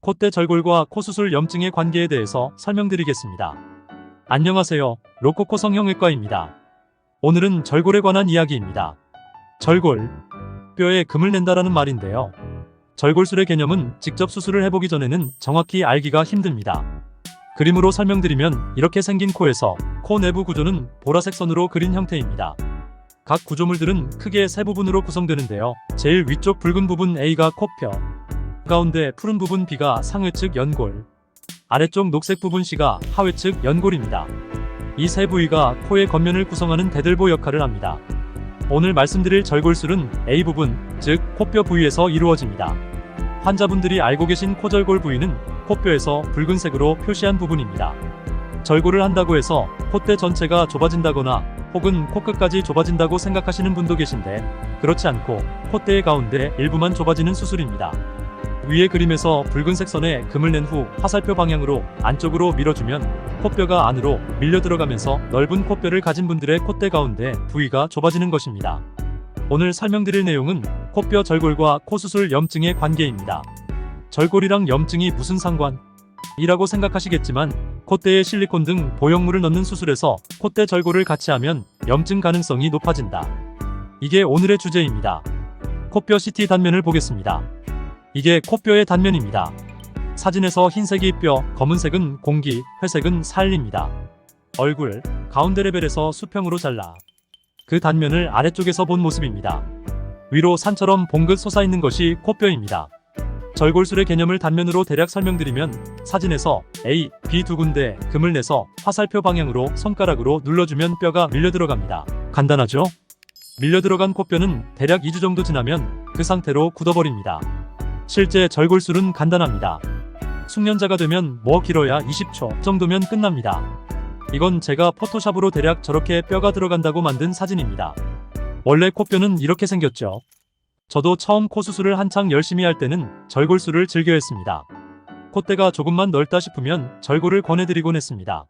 콧대 절골과 코수술 염증의 관계에 대해서 설명드리겠습니다. 안녕하세요. 로코코 성형외과입니다. 오늘은 절골에 관한 이야기입니다. 절골, 뼈에 금을 낸다라는 말인데요. 절골술의 개념은 직접 수술을 해보기 전에는 정확히 알기가 힘듭니다. 그림으로 설명드리면 이렇게 생긴 코에서 코 내부 구조는 보라색 선으로 그린 형태입니다. 각 구조물들은 크게 세 부분으로 구성되는데요. 제일 위쪽 붉은 부분 A가 코뼈, 가운데 푸른 부분 B가 상외측 연골, 아래쪽 녹색 부분 C가 하회측 연골입니다. 이 세 부위가 코의 겉면을 구성하는 대들보 역할을 합니다. 오늘 말씀드릴 절골술은 A 부분, 즉 코뼈 부위에서 이루어집니다. 환자분들이 알고 계신 코절골 부위는 코뼈에서 붉은색으로 표시한 부분입니다. 절골을 한다고 해서 콧대 전체가 좁아진다거나 혹은 코끝까지 좁아진다고 생각하시는 분도 계신데, 그렇지 않고 콧대의 가운데 일부만 좁아지는 수술입니다. 위의 그림에서 붉은색 선에 금을 낸 후 화살표 방향으로 안쪽으로 밀어주면 코뼈가 안으로 밀려 들어가면서 넓은 코뼈를 가진 분들의 콧대 가운데 부위가 좁아지는 것입니다. 오늘 설명드릴 내용은 코뼈 절골과 코수술 염증의 관계입니다. 절골이랑 염증이 무슨 상관? 이라고 생각하시겠지만, 콧대에 실리콘 등 보형물을 넣는 수술에서 콧대 절골을 같이 하면 염증 가능성이 높아진다. 이게 오늘의 주제입니다. 코뼈 CT 단면을 보겠습니다. 이게 코뼈의 단면입니다. 사진에서 흰색이 뼈, 검은색은 공기, 회색은 살입니다. 얼굴, 가운데 레벨에서 수평으로 잘라 그 단면을 아래쪽에서 본 모습입니다. 위로 산처럼 봉긋 솟아있는 것이 코뼈입니다. 절골술의 개념을 단면으로 대략 설명드리면, 사진에서 A, B 두 군데 금을 내서 화살표 방향으로 손가락으로 눌러주면 뼈가 밀려 들어갑니다. 간단하죠? 밀려 들어간 코뼈는 대략 2주 정도 지나면 그 상태로 굳어버립니다. 실제 절골술은 간단합니다. 숙련자가 되면 뭐 길어야 20초 정도면 끝납니다. 이건 제가 포토샵으로 대략 저렇게 뼈가 들어간다고 만든 사진입니다. 원래 코뼈는 이렇게 생겼죠. 저도 처음 코 수술을 한창 열심히 할 때는 절골술을 즐겨 했습니다. 콧대가 조금만 넓다 싶으면 절골을 권해드리곤 했습니다.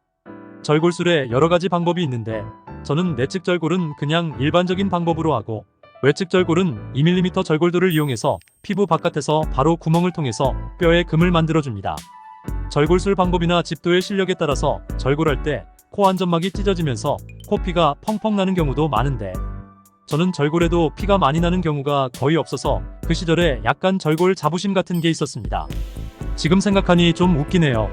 절골술에 여러가지 방법이 있는데, 저는 내측 절골은 그냥 일반적인 방법으로 하고, 외측 절골은 2mm 절골도를 이용해서 피부 바깥에서 바로 구멍을 통해서 뼈에 금을 만들어줍니다. 절골술 방법이나 집도의 실력에 따라서 절골할 때 코 안점막이 찢어지면서 코피가 펑펑 나는 경우도 많은데, 저는 절골에도 피가 많이 나는 경우가 거의 없어서 그 시절에 약간 절골 자부심 같은 게 있었습니다. 지금 생각하니 좀 웃기네요.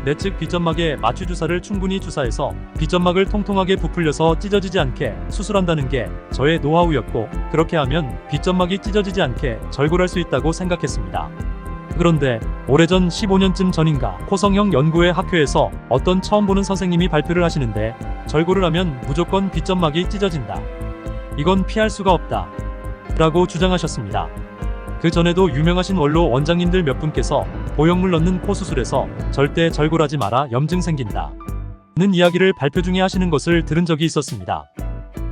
내측 빗점막에 마취 주사를 충분히 주사해서 빗점막을 통통하게 부풀려서 찢어지지 않게 수술한다는 게 저의 노하우였고, 그렇게 하면 빗점막이 찢어지지 않게 절골할 수 있다고 생각했습니다. 그런데 오래전 15년쯤 전인가 코성형 연구회 학회에서 어떤 처음 보는 선생님이 발표를 하시는데, 절골을 하면 무조건 빗점막이 찢어진다. 이건 피할 수가 없다. 라고 주장하셨습니다. 그 전에도 유명하신 원로 원장님들 몇 분께서 보형물 넣는 코 수술에서 절대 절골하지 마라, 염증 생긴다 는 이야기를 발표 중에 하시는 것을 들은 적이 있었습니다.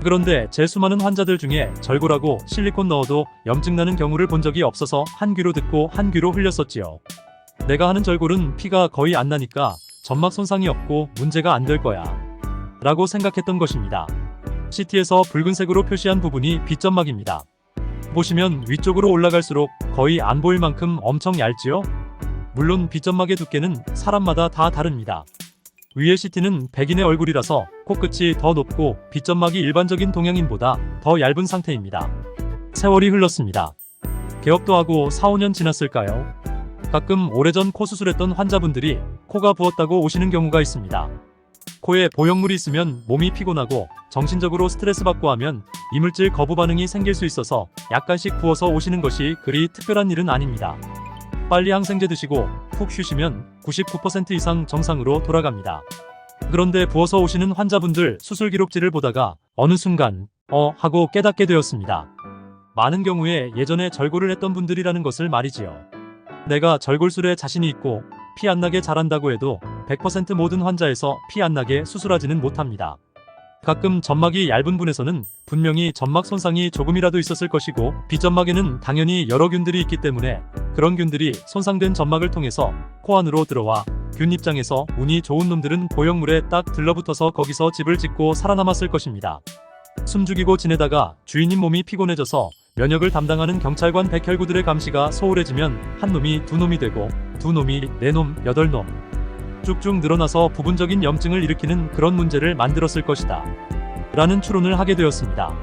그런데 제 수많은 환자들 중에 절골하고 실리콘 넣어도 염증 나는 경우를 본 적이 없어서 한 귀로 듣고 한 귀로 흘렸었지요. 내가 하는 절골은 피가 거의 안 나니까 점막 손상이 없고 문제가 안 될 거야 라고 생각했던 것입니다. CT에서 붉은색으로 표시한 부분이 빗점막입니다. 보시면 위쪽으로 올라갈수록 거의 안 보일 만큼 엄청 얇지요? 물론 빗점막의 두께는 사람마다 다 다릅니다. 위의 CT는 백인의 얼굴이라서 코끝이 더 높고 빗점막이 일반적인 동양인보다 더 얇은 상태입니다. 세월이 흘렀습니다. 개업도 하고 4, 5년 지났을까요? 가끔 오래전 코 수술했던 환자분들이 코가 부었다고 오시는 경우가 있습니다. 코에 보형물이 있으면 몸이 피곤하고 정신적으로 스트레스 받고 하면 이물질 거부 반응이 생길 수 있어서 약간씩 부어서 오시는 것이 그리 특별한 일은 아닙니다. 빨리 항생제 드시고 푹 쉬시면 99% 이상 정상으로 돌아갑니다. 그런데 부어서 오시는 환자분들 수술 기록지를 보다가 어느 순간 하고 깨닫게 되었습니다. 많은 경우에 예전에 절골을 했던 분들이라는 것을 말이지요. 내가 절골술에 자신이 있고 피 안 나게 잘한다고 해도 100% 모든 환자에서 피 안 나게 수술하지는 못합니다. 가끔 점막이 얇은 분에서는 분명히 점막 손상이 조금이라도 있었을 것이고, 빗점막에는 당연히 여러 균들이 있기 때문에 그런 균들이 손상된 점막을 통해서 코 안으로 들어와 균 입장에서 운이 좋은 놈들은 보형물에 딱 들러붙어서 거기서 집을 짓고 살아남았을 것입니다. 숨죽이고 지내다가 주인님 몸이 피곤해져서 면역을 담당하는 경찰관 백혈구들의 감시가 소홀해지면 한 놈이 두 놈이 되고 두 놈이 네 놈, 여덟 놈 쭉쭉 늘어나서 부분적인 염증을 일으키는 그런 문제를 만들었을 것이다. 라는 추론을 하게 되었습니다.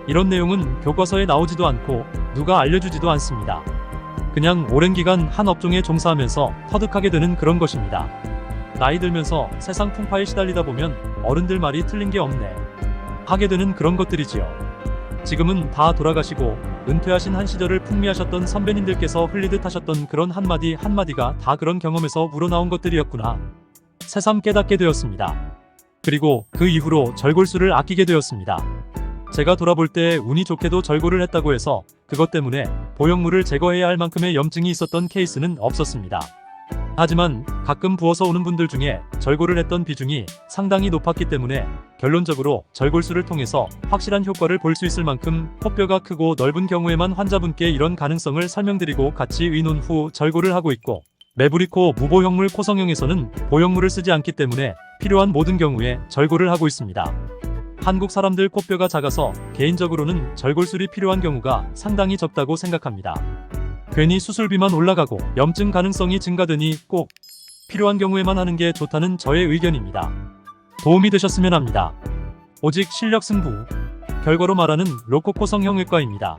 이런 내용은 교과서에 나오지도 않고 누가 알려주지도 않습니다. 그냥 오랜 기간 한 업종에 종사하면서 터득하게 되는 그런 것입니다. 나이 들면서 세상 풍파에 시달리다 보면 어른들 말이 틀린 게 없네 하게 되는 그런 것들이지요. 지금은 다 돌아가시고 은퇴하신 한 시절을 풍미하셨던 선배님들께서 흘리듯 하셨던 그런 한마디 한마디가 다 그런 경험에서 우러나온 것들이었구나 새삼 깨닫게 되었습니다. 그리고 그 이후로 절골수를 아끼게 되었습니다. 제가 돌아볼 때 운이 좋게도 절골을 했다고 해서 그것 때문에 보형물을 제거해야 할 만큼의 염증이 있었던 케이스는 없었습니다. 하지만 가끔 부어서 오는 분들 중에 절골을 했던 비중이 상당히 높았기 때문에 결론적으로 절골수를 통해서 확실한 효과를 볼 수 있을 만큼 코뼈가 크고 넓은 경우에만 환자분께 이런 가능성을 설명드리고 같이 의논 후 절골을 하고 있고, 매부리코 무보형물 코성형에서는 보형물을 쓰지 않기 때문에 필요한 모든 경우에 절골을 하고 있습니다. 한국 사람들 코뼈가 작아서 개인적으로는 절골술이 필요한 경우가 상당히 적다고 생각합니다. 괜히 수술비만 올라가고 염증 가능성이 증가되니 꼭 필요한 경우에만 하는 게 좋다는 저의 의견입니다. 도움이 되셨으면 합니다. 오직 실력 승부. 결과로 말하는 로코코 성형외과입니다.